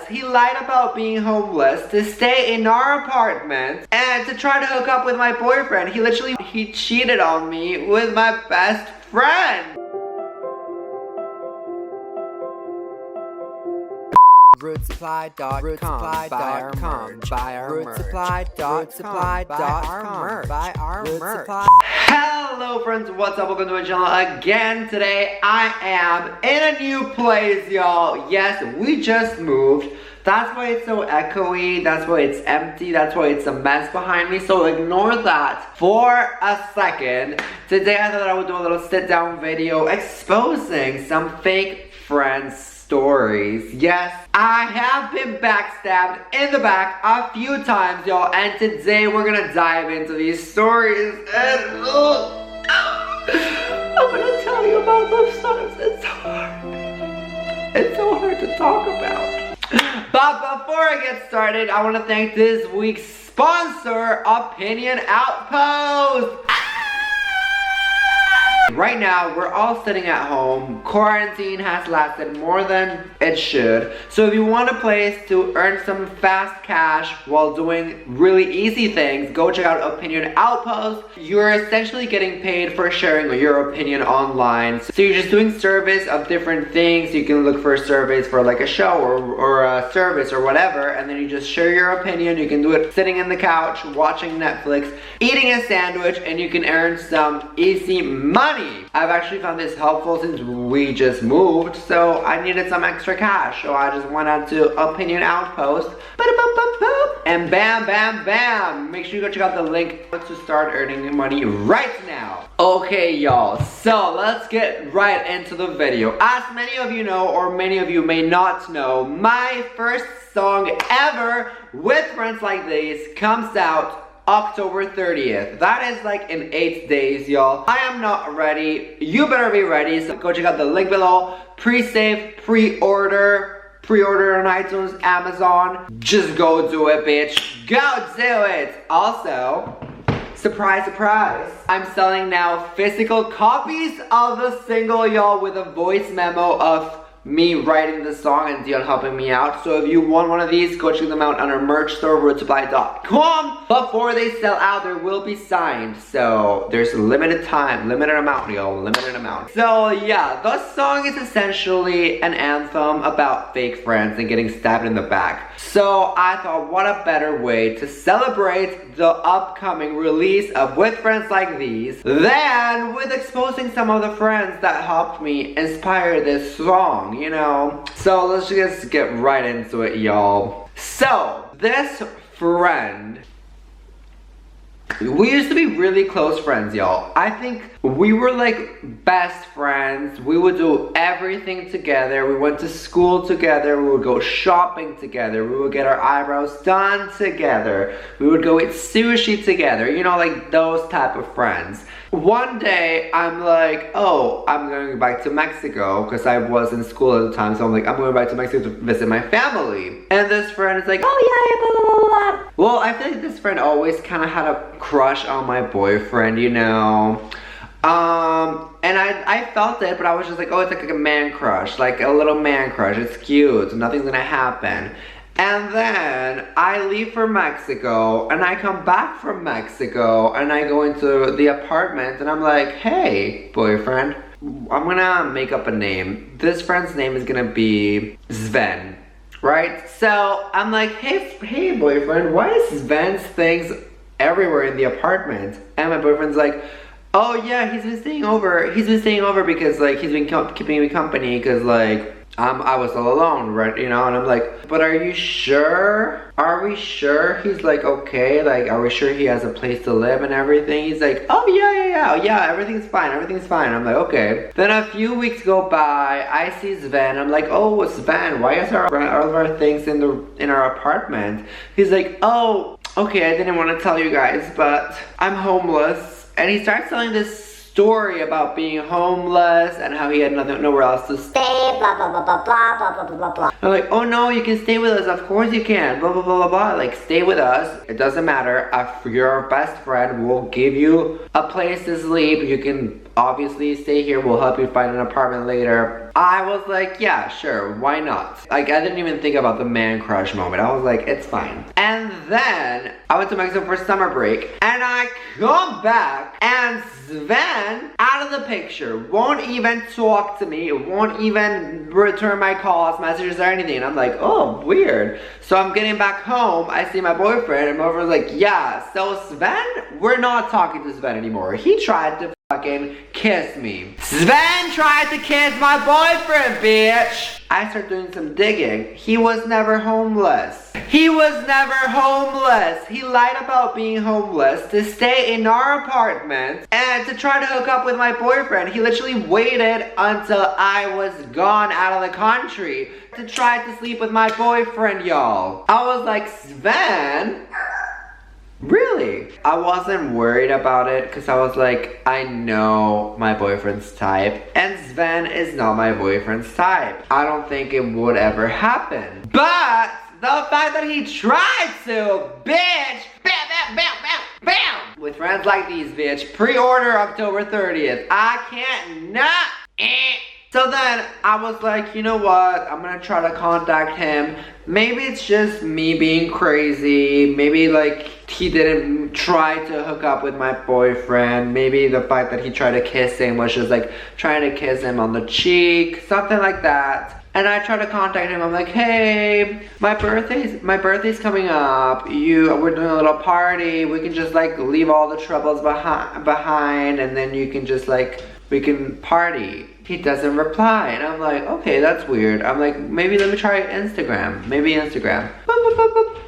He lied about being homeless to stay in our apartment and to try to hook up with my boyfriend. He cheated on me with my best friend. Rootsupply.com, buy our merch. Rootsupply.com, buy our merch. Hello friends, what's up? Welcome to my channel again. Today I am in a new place, y'all. Yes, we just moved. That's why it's so echoey, that's why it's empty, that's why it's a mess behind me, so ignore that for a second. Today I thought I would do a little sit down video exposing some fake friends stories. Yes, I have been backstabbed in the back a few times, y'all, and today we're gonna dive into these stories and I'm gonna tell you about those stories. It's so hard. It's so hard to talk about. But before I get started, I want to thank this week's sponsor, Opinion Outpost. Right now, we're all sitting at home. Quarantine has lasted more than it should. So if you want a place to earn some fast cash while doing really easy things, go check out Opinion Outpost. You're essentially getting paid for sharing your opinion online. So you're just doing service of different things. You can look for surveys for like a show or a service or whatever, and then you just share your opinion. You can do it sitting in the couch, watching Netflix, eating a sandwich, and you can earn some easy money. I've actually found this helpful since we just moved, so I needed some extra cash, so I just went out to Opinion Outpost, and bam, bam, bam. Make sure you go check out the link to start earning money right now. Okay, y'all, so let's get right into the video. As many of you know, or many of you may not know, my first song ever with Friends Like These comes out October 30th. That is like in 8 days, y'all. I am not ready. You better be ready. So go check out the link below. Pre-save, pre-order on iTunes, Amazon. Just go do it, bitch. Go do it. Also, surprise, surprise, I'm selling now physical copies of the single, y'all, with a voice memo of me writing the song and Dion helping me out. So if you want one of these, go check them out on our merch store, rootsupply.com. Before they sell out, there will be signed. So there's a limited time, limited amount, y'all, limited amount. So yeah, the song is essentially an anthem about fake friends and getting stabbed in the back. So I thought, what a better way to celebrate the upcoming release of With Friends Like These than with exposing some of the friends that helped me inspire this song, you know? So let's just get right into it, y'all. So this friend, we used to be really close friends, y'all. I think we were like best friends. We would do everything together. We went to school together. We would go shopping together. We would get our eyebrows done together. We would go eat sushi together. You know, like those type of friends. One day, I'm like, oh, I'm going back to Mexico because I was in school at the time. So I'm like, I'm going back to Mexico to visit my family. And this friend is like, oh yeah, blah, blah, blah. Well, I feel like this friend always kind of had a crush on my boyfriend, you know. And I felt it, but I was just like, oh, it's like a man crush, like a little man crush. It's cute, nothing's gonna happen. And then I leave for Mexico, and I come back from Mexico, and I go into the apartment, and I'm like, hey, boyfriend, I'm gonna make up a name. This friend's name is gonna be Sven, right? So I'm like, hey, boyfriend, why is Sven's things everywhere in the apartment? And my boyfriend's like, oh yeah, he's been staying over. He's been staying over because like he's been keeping me company because like I was all alone, right? You know, and I'm like, but are you sure? Are we sure he's like okay? Like, are we sure he has a place to live and everything? He's like, oh yeah, everything's fine, everything's fine. I'm like, okay. Then a few weeks go by, I see Sven. I'm like, oh, Sven, why is all of our things in our apartment? He's like, oh, okay, I didn't want to tell you guys, but I'm homeless. And he starts telling this story about being homeless and how he had nowhere else to stay, blah, blah, blah, blah, blah, blah, blah, blah, blah. I'm like, oh no, you can stay with us. Of course you can. Blah, blah, blah, blah, blah. Like, stay with us. It doesn't matter. Your best friend will give you a place to sleep. You can obviously stay here. We'll help you find an apartment later. I was like, yeah, sure, why not? Like, I didn't even think about the man crush moment. I was like, it's fine. And then I went to Mexico for summer break, and I come back, and Sven, out of the picture, won't even talk to me, won't even return my calls, messages, or anything. And I'm like, oh, weird. So I'm getting back home, I see my boyfriend, and my boyfriend's like, yeah, so Sven, we're not talking to Sven anymore. He tried to fucking kiss me. Sven tried to kiss my boyfriend, bitch! I started doing some digging. He was never homeless. He was never homeless. He lied about being homeless to stay in our apartment and to try to hook up with my boyfriend. He literally waited until I was gone out of the country to try to sleep with my boyfriend, y'all. I was like, Sven? Really? I wasn't worried about it because I was like, I know my boyfriend's type, and Sven is not my boyfriend's type. I don't think it would ever happen. But the fact that he tried to, bitch, bam, bam, bam, bam, bam. With friends like these, bitch, pre-order October 30th. I can't not. So then I was like, you know what? I'm gonna try to contact him. Maybe it's just me being crazy. Maybe like he didn't try to hook up with my boyfriend. Maybe the fact that he tried to kiss him was just like trying to kiss him on the cheek, something like that. And I tried to contact him. I'm like, hey, my birthday's coming up. We're doing a little party. We can just like leave all the troubles behind, and then you can just like, we can party. He doesn't reply, and I'm like, okay, that's weird. I'm like, maybe let me try Instagram. Maybe Instagram. Boop, boop, boop, boop.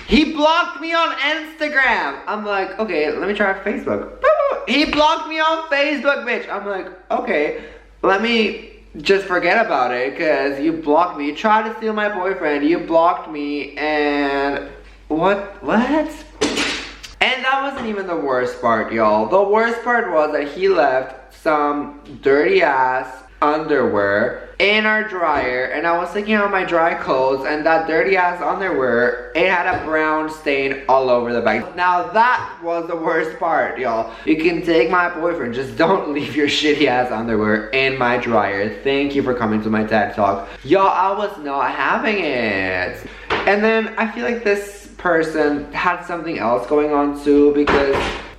He blocked me on Instagram. I'm like, okay, let me try Facebook. Boop, boop. He blocked me on Facebook, bitch. I'm like, okay, let me just forget about it, because you blocked me. You tried to steal my boyfriend. You blocked me, and what? And that wasn't even the worst part, y'all. The worst part was that he left some dirty ass underwear in our dryer, and I was taking out my dry clothes, and that dirty ass underwear, it had a brown stain all over the bag. Now that was the worst part, y'all. You can take my boyfriend, just don't leave your shitty ass underwear in my dryer. Thank you for coming to my TED Talk. Y'all, I was not having it. And then I feel like this person had something else going on too, because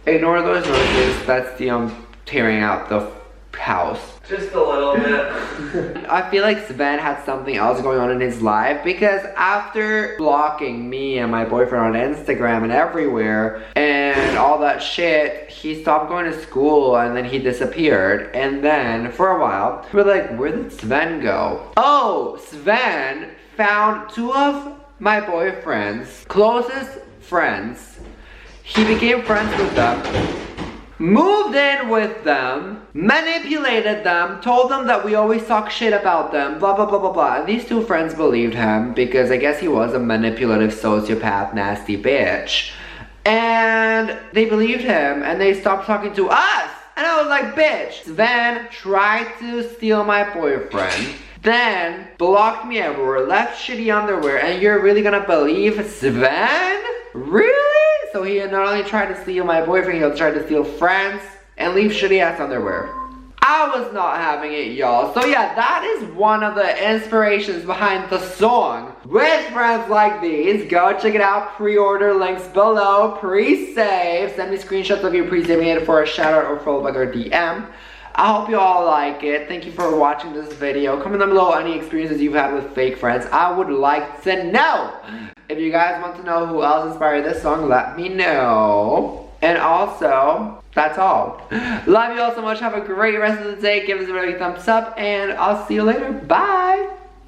ignore those noises, that's the tearing out the house. Just a little bit. I feel like Sven had something else going on in his life, because after blocking me and my boyfriend on Instagram and everywhere and all that shit, he stopped going to school, and then he disappeared. And then for a while we're like, where did Sven go? Oh, Sven found two of my boyfriend's closest friends. He became friends with them, moved in with them, manipulated them, told them that we always talk shit about them, blah, blah, blah, blah, blah. And these two friends believed him, because I guess he was a manipulative sociopath, nasty bitch. And they believed him, and they stopped talking to us. And I was like, bitch, Sven tried to steal my boyfriend, then blocked me everywhere, left shitty underwear, and you're really gonna believe Sven? Really? So he not only tried to steal my boyfriend, he tried to steal friends and leave shitty ass underwear. I was not having it, y'all. So yeah, that is one of the inspirations behind the song With Friends Like These. Go check it out. Pre-order, links below. Pre-save. Send me screenshots of you pre-saving it for a shout out or follow back or DM. I hope you all like it. Thank you for watching this video. Comment down below any experiences you've had with fake friends. I would like to know. If you guys want to know who else inspired this song, let me know. And also, that's all. Love you all so much. Have a great rest of the day. Give this video a thumbs up, and I'll see you later. Bye.